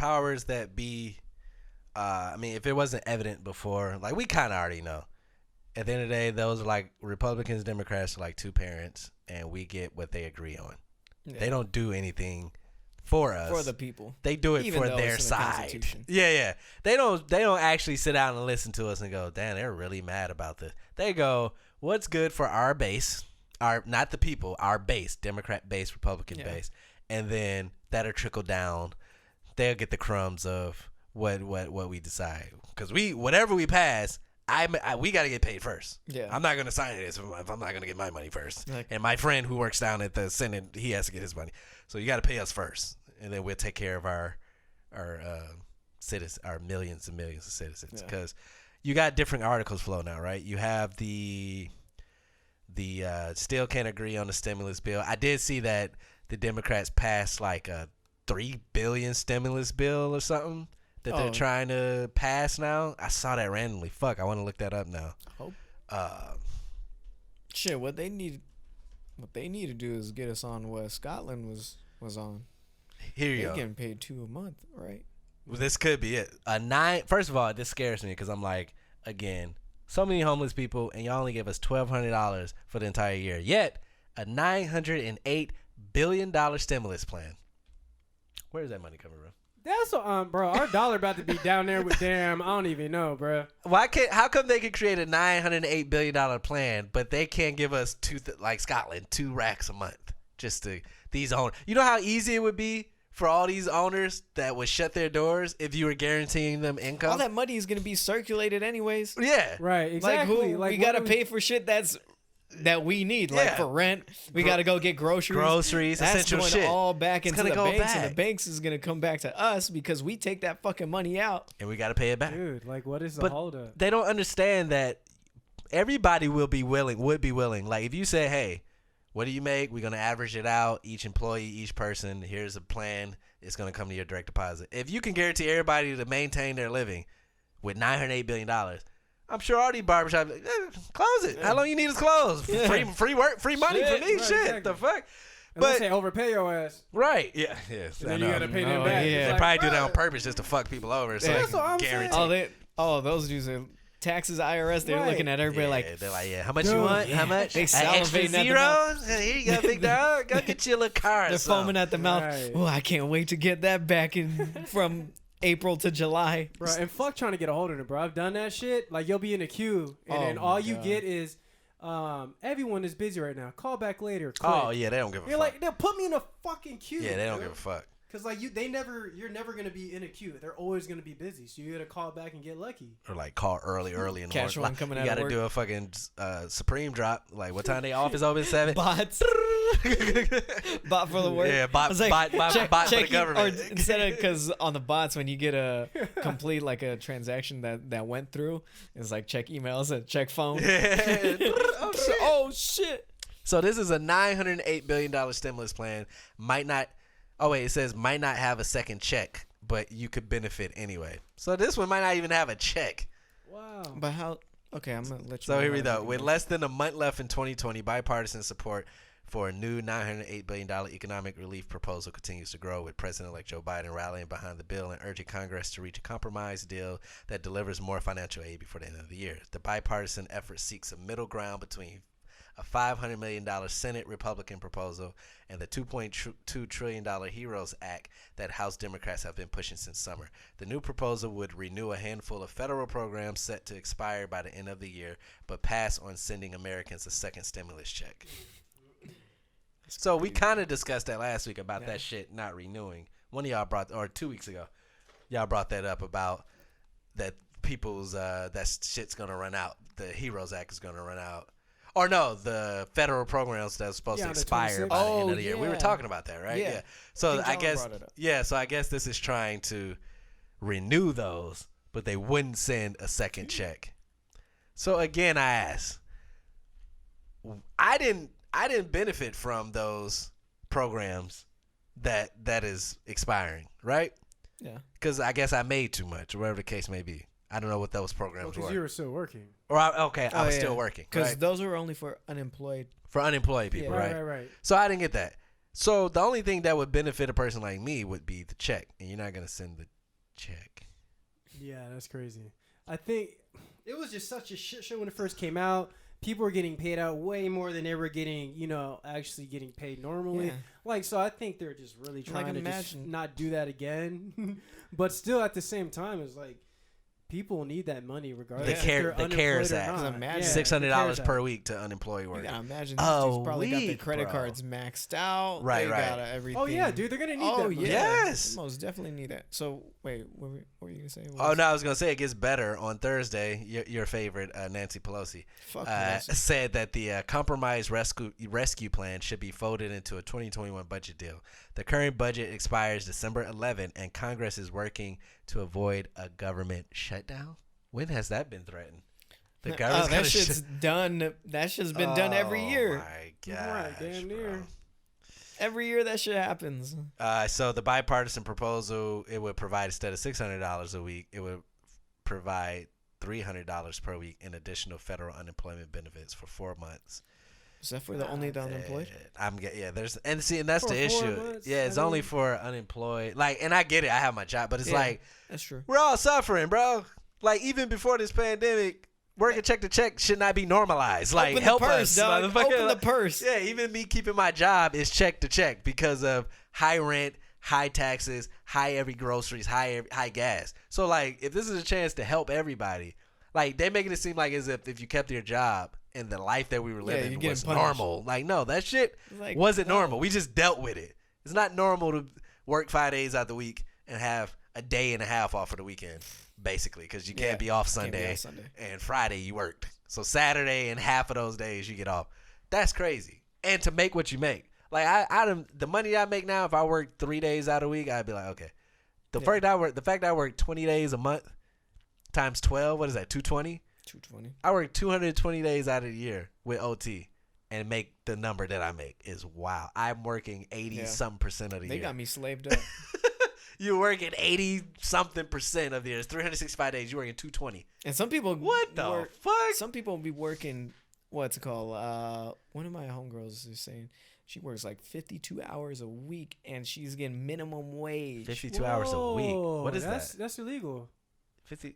powers that be, I mean, if it wasn't evident before, like we kind of already know. At the end of the day, those are like Republicans, Democrats are like two parents, and we get what they agree on. Yeah. They don't do anything for us. For the people. They do it for their side. Yeah. They don't actually sit down and listen to us and go, damn, they're really mad about this. They go, what's good for our base? Not the people, our base, Democrat base, Republican base. And then that'll trickle down. They'll get the crumbs of what we decide. Because whatever we pass, we got to get paid first. Yeah. I'm not going to sign this if I'm not going to get my money first. And my friend who works down at the Senate, he has to get his money. So you got to pay us first. And then we'll take care of our citizens, our millions and millions of citizens. Because you got different articles flow now, right? You have the still can't agree on the stimulus bill. I did see that the Democrats passed like a $3 billion stimulus bill or something that they're trying to pass now. I saw that randomly. Fuck, I want to look that up now. Shit, what they need to do is get us on what Scotland was on. Here you They're go. Getting paid $2 a month, right? Well, this could be it. First of all, this scares me because I'm like, again, so many homeless people, and y'all only give us $1,200 for the entire year. Yet, a $908 billion stimulus plan. Where's that money coming from? That's bro. Our dollar about to be down there with I don't even know, bro. How come they can create a $908 billion plan, but they can't give us like Scotland, 2 racks a month just to these owners? You know how easy it would be for all these owners that would shut their doors if you were guaranteeing them income? All that money is gonna be circulated anyways. Yeah, right. Exactly. We gotta pay for shit that we need, like for rent. We got to go get groceries. That's essential going shit. All back into the banks, and the banks is going to come back to us because we take that fucking money out. And we got to pay it back. Dude, like what is the holdup? They don't understand that everybody would be willing. Like if you say, hey, what do you make? We're going to average it out. Each employee, each person, here's a plan. It's going to come to your direct deposit. If you can guarantee everybody to maintain their living with $908 billion, I'm sure all these barbershops close it. How long you need us closed? Free work, free money for me. Right, exactly. The fuck. Unless they overpay your ass. Right. Yeah. And then you gotta pay them back. Yeah. They probably do that on purpose just to fuck people over. So that's what I'm saying. Those dudes are taxes, IRS. They're looking at everybody like they're like, how much you want? How much? They extra zeros? Here you go, big dog. Go get you a little car. They're foaming at the mouth. Right. Oh, I can't wait to get that back from April to July. Bro, and fuck trying to get a hold of it, bro. I've done that shit. Like, you'll be in a queue, and then all you get is, everyone is busy right now. Call back later. Click. Oh, yeah, they don't give a fuck. You're like, they'll put me in a fucking queue. Yeah, they don't give a fuck. Because, like, you're never going to be in a queue. They're always going to be busy. So you got to call back and get lucky. Or, like, call early in the morning. Catch one coming out of work. You got to do a fucking Supreme drop. Like, what time they office open? 7? Bots. Bot for the work. Yeah, bot for the government. Or instead of, because on the bots, when you get a complete, like, a transaction that went through, it's like check emails and check phone. Yeah. Oh, shit. So this is a $908 billion stimulus plan. It says might not have a second check, but you could benefit anyway. So this one might not even have a check. Wow. But how? Okay, I'm going to let you know. So here we go. With less than a month left in 2020, bipartisan support for a new $908 billion economic relief proposal continues to grow, with President-elect Joe Biden rallying behind the bill and urging Congress to reach a compromise deal that delivers more financial aid before the end of the year. The bipartisan effort seeks a middle ground between a $500 million Senate Republican proposal and the $2.2 trillion HEROES Act that House Democrats have been pushing since summer. The new proposal would renew a handful of federal programs set to expire by the end of the year, but pass on sending Americans a second stimulus check. So we kind of discussed that last week about that shit not renewing. One of y'all 2 weeks ago, y'all brought that up about that people's, that shit's going to run out. The HEROES Act is going to run out. Or no, the federal programs that's supposed to expire by the end of the year. We were talking about that, right? Yeah. So I guess this is trying to renew those, but they wouldn't send a second check. So again, I ask, I didn't benefit from those programs that is expiring, right? Yeah. Because I guess I made too much, or whatever the case may be. I don't know what those programs were. Because you were still working. I was still working. Because those were only for unemployed. For unemployed people, right? Right. So I didn't get that. So the only thing that would benefit a person like me would be the check, and you're not gonna send the check. Yeah, that's crazy. I think it was just such a shit show when it first came out. People were getting paid out way more than they were getting, actually getting paid normally. Yeah. Like, so I think they're just really trying to just not do that again. But still, at the same time, it's like, people need that money regardless. The CARES Act. $600 per week to unemployed workers. You gotta imagine these dudes probably got their credit cards maxed out. Right. Everything. Oh yeah, dude, they're gonna need that. Yeah. Yes, they most definitely need that. So wait, what were you gonna say? I was gonna say it gets better. On Thursday, your favorite Nancy Pelosi said that the compromise rescue plan should be folded into a 2021 budget deal. The current budget expires December 11, and Congress is working to avoid a government shutdown. When has that been threatened? The government's that shit's done. That shit's been done every year. Oh my gosh, right, damn near. Every year that shit happens. So the bipartisan proposal, it would provide, instead of $600 a week, it would provide $300 per week in additional federal unemployment benefits for 4 months. Is that for the unemployed? And that's the issue. Months, it's only for unemployed. And I get it. I have my job, but it's that's true. We're all suffering, bro. Even before this pandemic, working check to check should not be normalized. Help us, dog. Open the purse. Yeah, even me keeping my job is check to check because of high rent, high taxes, high every groceries, high gas. So if this is a chance to help everybody, they're making it seem like as if you kept your job and the life that we were living was normal. No, that shit wasn't normal. We just dealt with it. It's not normal to work 5 days out the week and have a day and a half off for the weekend, basically, because you can't be off Sunday, and Friday you worked. So Saturday and half of those days you get off. That's crazy. And to make what you make. The money I make now, if I work 3 days out of the week, I'd be like, okay. The fact that I work 20 days a month times 12, what is that, 220? 220. I work 220 days out of the year with OT and make the number that I make is wow. I'm working 80-something% of the year. They got me slaved up. You're working 80-something% of the year. It's 365 days. You're working 220. And some people fuck? Some people be working, what's it called? One of my homegirls is saying she works 52 hours a week and she's getting minimum wage. 52 hours a week. What is that? That's illegal. 50.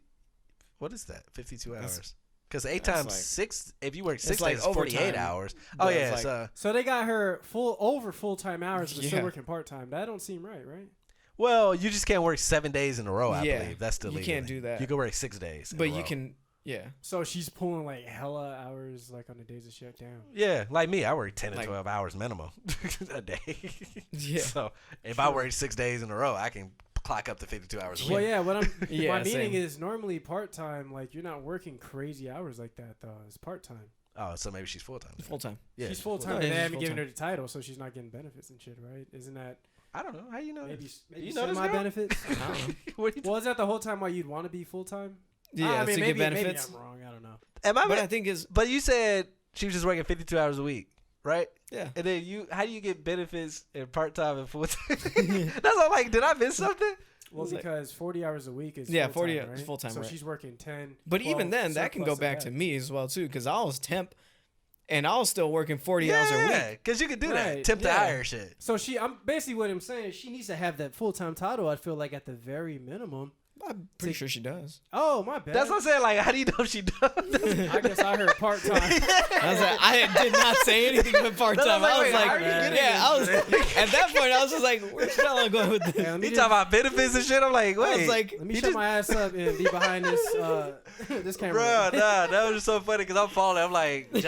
What is that? 52 hours. Because 8 times 6, if you work 6 days, it's 48 overtime. hours. Oh, yeah. So they got her full-time hours, but still working part-time. That don't seem right? Well, you just can't work 7 days in a row, I believe. That's the legal. You can't do that. You can work 6 days. But you can, So she's pulling hella hours on the days of shutdown. Yeah, like me. I work 10 to 12 hours minimum a day. Yeah. So if I work 6 days in a row, I can clock up to 52 hours a week. Well, yeah, what I'm my meaning is normally part-time, you're not working crazy hours like that, though. It's part-time. Oh, so maybe she's full-time. Full-time. Yeah. She's full-time, and they haven't given her the title, so she's not getting benefits and shit, right? Isn't that... I don't know. How you know maybe you know my benefits? I don't know. Is that the whole time why you'd want to be full-time? Yeah, to get benefits. Maybe I'm wrong. I don't know. But I think But you said she was just working 52 hours a week, right? Yeah. And then how do you get benefits in part-time and full-time? That's all. Did I miss something? Well, because 40 hours a week is 40 hours full-time. So right? she's working 10. But even then, that can go back to me as well too, because I was temp, and I was still working 40 hours a week. Yeah, because you could do that temp to hire shit. So I'm basically what I'm saying. She needs to have that full-time title. I feel at the very minimum. I'm pretty sure she does. Oh, my bad. That's what I'm saying. How do you know she does? I guess I heard part-time. I did not say anything but part-time. I was at that point, I was just like, where's Stella going with this? He talking about benefits and shit. I'm like, wait. I was like, let me shut my ass up and be behind this this camera. Bro, that was just so funny because I'm falling. I'm like, do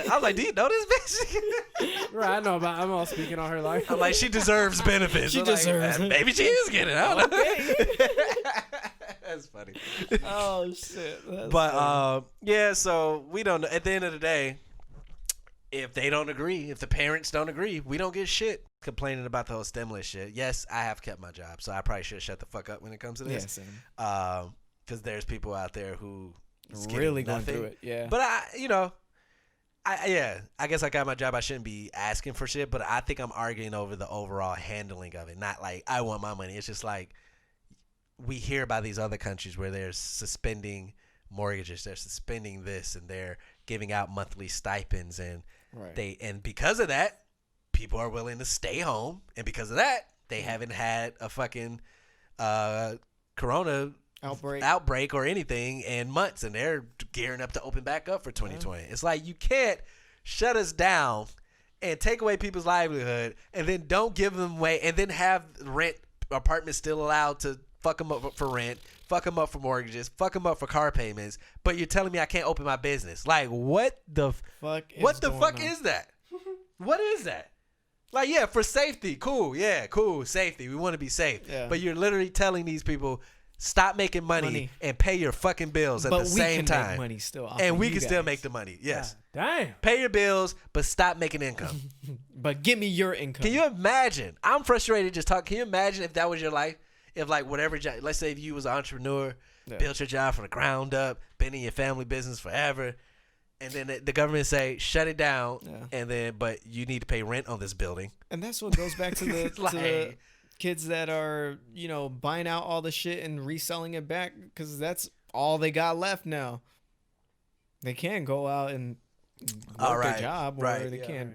you know this bitch? Right, I know, but I'm all speaking on her life. I'm like, she deserves benefits. She deserves it. Maybe she is getting it. I don't know. That's funny. Oh shit. So we don't know. At the end of the day, if they don't agree, if the parents don't agree, we don't get shit complaining about the whole stimulus shit. Yes, I have kept my job, so I probably should shut the fuck up when it comes to this. Yeah, same. Because there's people out there who really going through it. Yeah. But I guess I got my job. I shouldn't be asking for shit, but I think I'm arguing over the overall handling of it. Not I want my money. It's just we hear about these other countries where they're suspending mortgages, they're suspending this, and they're giving out monthly stipends, and because of that, people are willing to stay home, and because of that, they haven't had a fucking corona outbreak or anything in months, and they're gearing up to open back up for 2020. It's like you can't shut us down and take away people's livelihood, and then don't give them away, and then have rent apartments still allowed to fuck them up for rent, fuck them up for mortgages, fuck them up for car payments, but you're telling me I can't open my business. Like, what the fuck is that? What is that? Like, yeah, for safety, cool. Yeah, cool, safety. We want to be safe. Yeah. But you're literally telling these people, stop making money and pay your fucking bills at the same time. But we can make money still. And we can still make the money. Yes. Damn. Pay your bills, but stop making income. But give me your income. Can you imagine? I'm frustrated just talking. Can you imagine if that was your life? If like whatever job, let's say if you was an entrepreneur, built your job from the ground up, been in your family business forever, and then the government say shut it down, and then but you need to pay rent on this building. And that's what goes back to the, to the kids that are, you know, buying out all the shit and reselling it back because that's all they got left now. They can't go out and work a job, or they can't.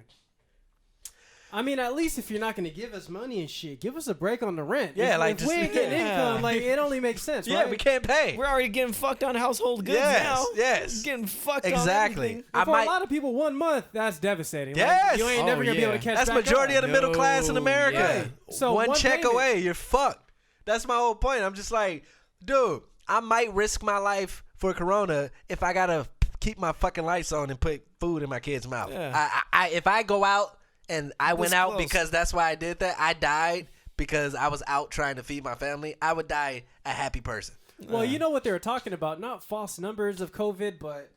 I mean, at least if you're not going to give us money and shit, give us a break on the rent. Yeah, if we ain't getting income, like, it only makes sense, right? Yeah, we can't pay. We're already getting fucked on household goods now. Yes, getting fucked on everything. For a lot of people, 1 month, that's devastating. Yes. Like, you ain't never going to be able to catch that's back majority up. of the middle class in America. Yeah. So one check payment away, you're fucked. That's my whole point. I'm just like, dude, I might risk my life for corona if I got to keep my fucking lights on and put food in my kid's mouth. Yeah. If I go out and I went out because that's why I did that, I died because I was out trying to feed my family, I would die a happy person. Well, you know what they were talking about? Not false numbers of COVID, but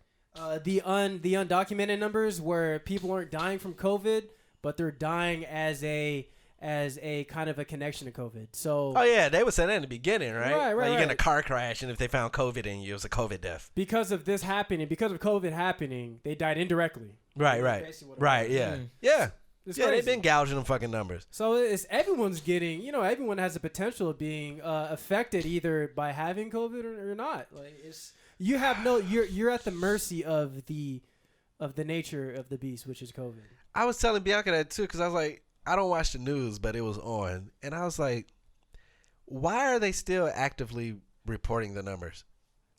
the undocumented numbers where people aren't dying from COVID, but they're dying as a kind of a connection to COVID. So they would say that in the beginning, right? Right. You get in a car crash, and if they found COVID in you, it was a COVID death. Because of this happening, because of COVID happening, they died indirectly. Right. Yeah. Yeah. They've been gouging them fucking numbers. So everyone's getting, you know, everyone has the potential of being affected either by having COVID or not. Like you're at the mercy of the nature of the beast, which is COVID. I was telling Bianca that too, because I was like, I don't watch the news, but it was on, and I was like, why are they still actively reporting the numbers?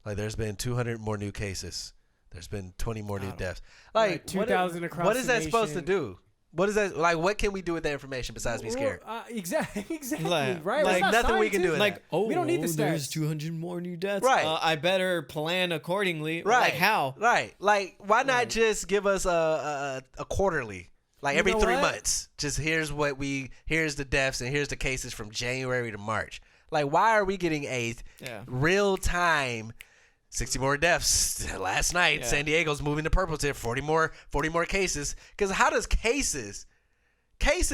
Like, there's been 200 more new cases. There's been 20 more new deaths. Like 2,000 across. What is that supposed to do? What is that like? What can we do with that information besides be scared? Exactly, right? Like nothing we can do with like, that. We don't need the stats. There's 200 more new deaths. Right. I better plan accordingly. Right. Like how? Right. Like why not just give us a quarterly? Like every 3 months. Just here's the deaths and here's the cases from January to March. Like why are we getting a real time 60 more deaths last night? San Diego's moving to purple tier. 40 more cases. Because how does cases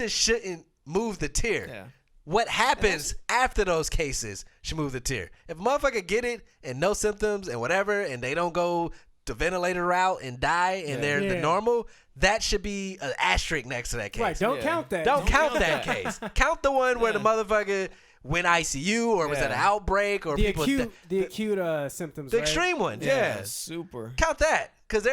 shouldn't move the tier? Yeah. What happens after those cases should move the tier. If a motherfucker get it and no symptoms and whatever, and they don't go the ventilator route and die, and they're the normal, that should be an asterisk next to that case. Right? Don't count that. Don't count that case. Count the one where the motherfucker went ICU or was at an outbreak or the acute symptoms. The extreme ones, super. Count that, because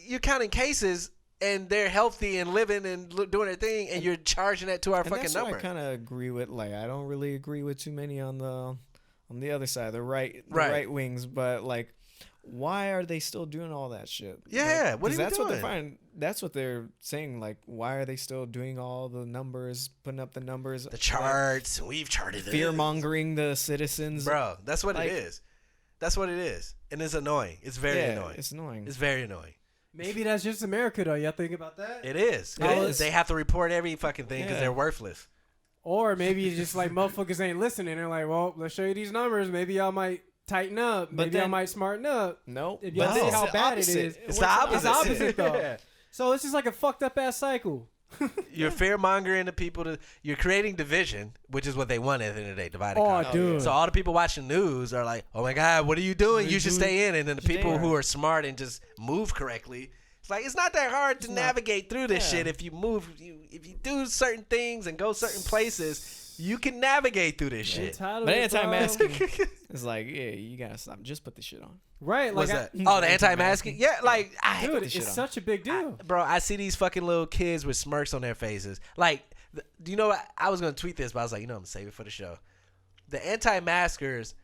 you're counting cases and they're healthy and living and doing their thing, and you're charging that to our fucking number. I kind of agree with. Like, I don't really agree with too many on the other side, the right wings, but like, why are they still doing all that shit? Yeah, like, what are you that's doing? What they're finding. That's what they're saying. Like, why are they still doing all the numbers, putting up the numbers, the charts? We've charted fear mongering the citizens, bro. That's what it is. That's what it is, and it's annoying. It's very annoying. It's annoying. It's very annoying. Maybe that's just America, though. Y'all think about that? It is. It is. They have to report every fucking thing because they're worthless. Or maybe it's just like motherfuckers ain't listening. They're like, well, let's show you these numbers. Maybe y'all might tighten up. Maybe y'all might smarten up. Nope. If y'all see how bad it is. It's the opposite. It's the opposite, though. So it's just like a fucked up ass cycle. You're fear mongering the people. You're creating division, which is what they want at the end of the day, divide and conquer. Dude. So all the people watching news are like, oh my God, what are you doing? You should stay in. And then the people who are smart and just move correctly, it's like, it's not that hard to navigate through this shit if you move. If you do certain things and go certain places, You can navigate through this shit. But anti-masking is like, yeah, you gotta stop. Just put the shit on. Right? What's that? The anti-masking? Yeah, like, dude, it's such a big deal. Bro, I see these fucking little kids with smirks on their faces. Like, do you know what? I was gonna tweet this, but I was like, I'm gonna save it for the show. The anti-maskers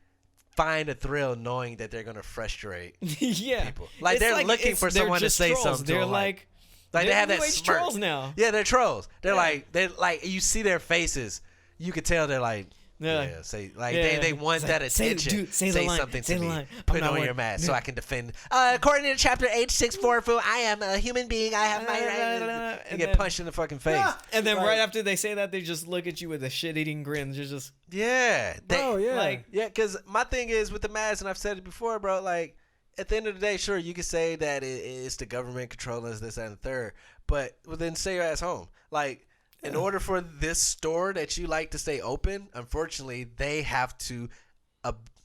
find a thrill knowing that they're gonna frustrate people. Like, they're looking for someone to say something. They're to them, like they have that smirk. trolls now. Yeah, they're trolls. They're like you see their faces. You could tell they're like, they want that attention. Say something to me. Put on your mask so I can defend. According to chapter H64, I am a human being. I have my right. And get punched in the fucking face. And then right after they say that, they just look at you with a shit-eating grin. You're just because my thing is with the mask, and I've said it before, bro. Like, at the end of the day, sure, you can say that it's the government controlling us, this, that, and the third, but then stay your ass home. Like, in order for this store that you like to stay open, unfortunately, they have to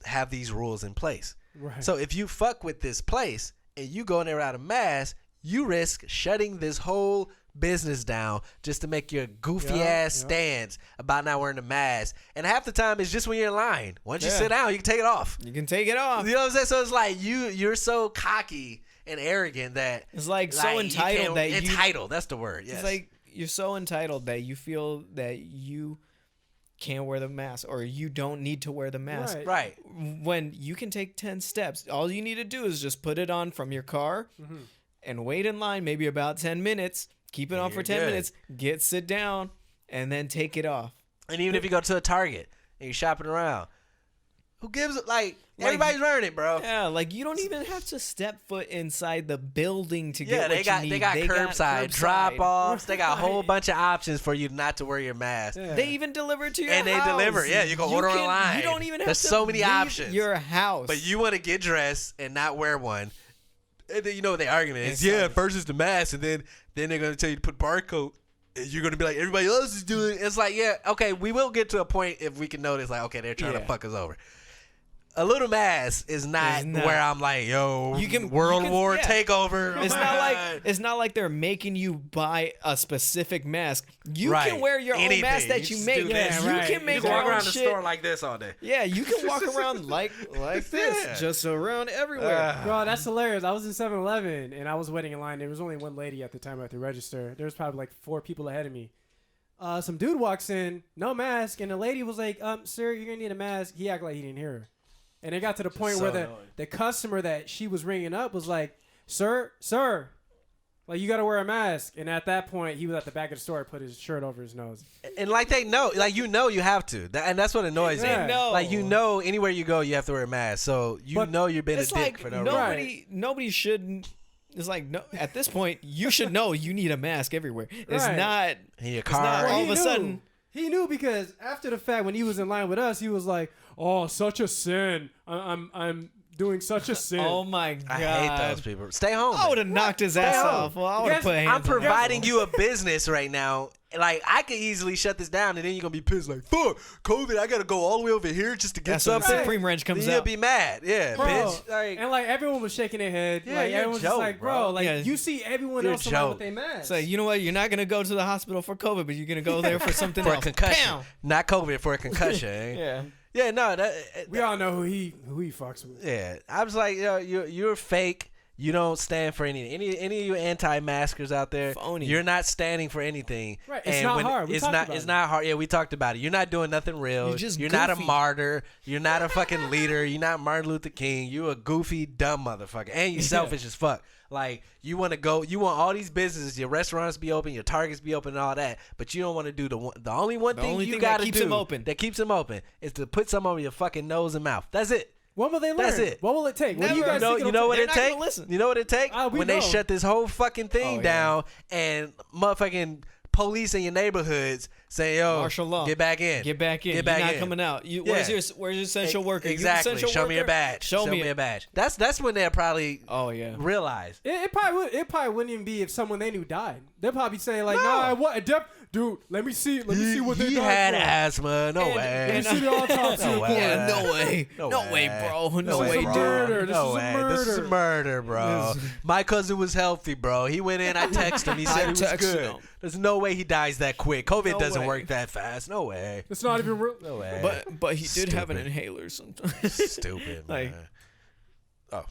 have these rules in place. Right. So if you fuck with this place and you go in there without a mask, you risk shutting this whole business down just to make your goofy ass stance about not wearing a mask. And half the time it's just when you're in line. Once you sit down, you can take it off. You can take it off. You know what I'm saying? So it's like you're so cocky and arrogant that it's like so entitled that entitled. That's the word. Yes. It's like you're so entitled that you feel that you can't wear the mask or you don't need to wear the mask. Right. When you can take 10 steps, all you need to do is just put it on from your car and wait in line maybe about 10 minutes. Keep it on for 10 minutes. Sit down, and then take it off. And even if you go to a Target and you're shopping around, who gives it? Like everybody's wearing it, bro. Yeah, like you don't even have to step foot inside the building to get what you need. They got curbside drop-offs. They got a whole bunch of options for you not to wear your mask. Yeah. They even deliver to your house. And they deliver. Yeah, you can order online. You don't even have There's to so many leave options. Your house. But you want to get dressed and not wear one. And then you know what the argument is. First is the mask, and then they're going to tell you to put barcode. And you're going to be like, everybody else is doing it. It's like, okay, we will get to a point if we can notice, like, okay, they're trying to fuck us over. A little mask is not where I'm like, World War takeover. It's not like they're making you buy a specific mask. You can wear your own mask that you make. You can make your own shit. You can walk around the store like this all day. Yeah, you can walk around like this, just around everywhere. Bro, that's hilarious. I was in 7-Eleven and I was waiting in line. There was only one lady at the time at the register. There was probably like 4 people ahead of me. Some dude walks in, no mask, and the lady was like, "Sir, you're gonna need a mask." He acted like he didn't hear her. And it got to the point where the customer that she was ringing up was like, sir, like, you got to wear a mask. And at that point, he was at the back of the store, put his shirt over his nose. And like they know, like you have to. And that's what annoys me. Like anywhere you go, you have to wear a mask. So you've been a dick for no reason. Nobody shouldn't. It's like, no, at this point, you should know you need a mask everywhere. It's not in your car. All of a sudden. He knew because after the fact, when he was in line with us, he was like, "Oh, such a sin! I'm doing such a sin." Oh my god! I hate those people. Stay home. I would have knocked his ass off. Well, I would have put hands. I'm providing you a business right now. Like, I could easily shut this down, and then you're gonna be pissed. Like, fuck COVID, I gotta go all the way over here just to get something. When Supreme Wrench comes then out. You'll be mad, bitch. Like, and like everyone was shaking their head. Yeah, like everyone was just like, bro, like you see everyone else around with their masks. So you know what? You're not gonna go to the hospital for COVID, but you're gonna go there for something else. For a concussion, not COVID, for a concussion. Yeah. Yeah, no, we all know who he fucks with. Yeah, I was like, you're fake. You don't stand for any of you anti-maskers out there. Phony. You're not standing for anything. Right, it's not hard. It's not hard. Yeah, we talked about it. You're not doing nothing real. You're not a martyr. You're not a fucking leader. You're not Martin Luther King. You a goofy, dumb motherfucker, and you selfish as fuck. Like, you want all these businesses, your restaurants be open, your Targets be open, and all that, but you don't want to do the only thing you got to do that keeps them open is to put some over your fucking nose and mouth. That's it. What will they learn? That's it. What will it take? What do you guys think? You know what it take? You know what it take? When they shut this whole fucking thing down and motherfucking police in your neighborhoods say, "Yo, martial law, get back in, get back in. You're not coming out. Where's your essential worker? Exactly. Show me your badge. Show me a badge. That's when they'll probably realize. It probably wouldn't even be if someone they knew died. They'll probably say like, "Nah, what dude, let me see what they He died had from. asthma. No way. Let me see the autopsy No report. way. Yeah, no way. No No way. way, bro. No way, way, This is a bro. murder. No This is a way. murder. This is murder, bro. My cousin was healthy, bro. He went in. I texted him. He said he was texted good. him. There's no way he dies that quick. COVID No doesn't way. work that fast. No way. It's not even real. No way. But he did have an Stupid. inhaler sometimes. Stupid, Like- man. Oh.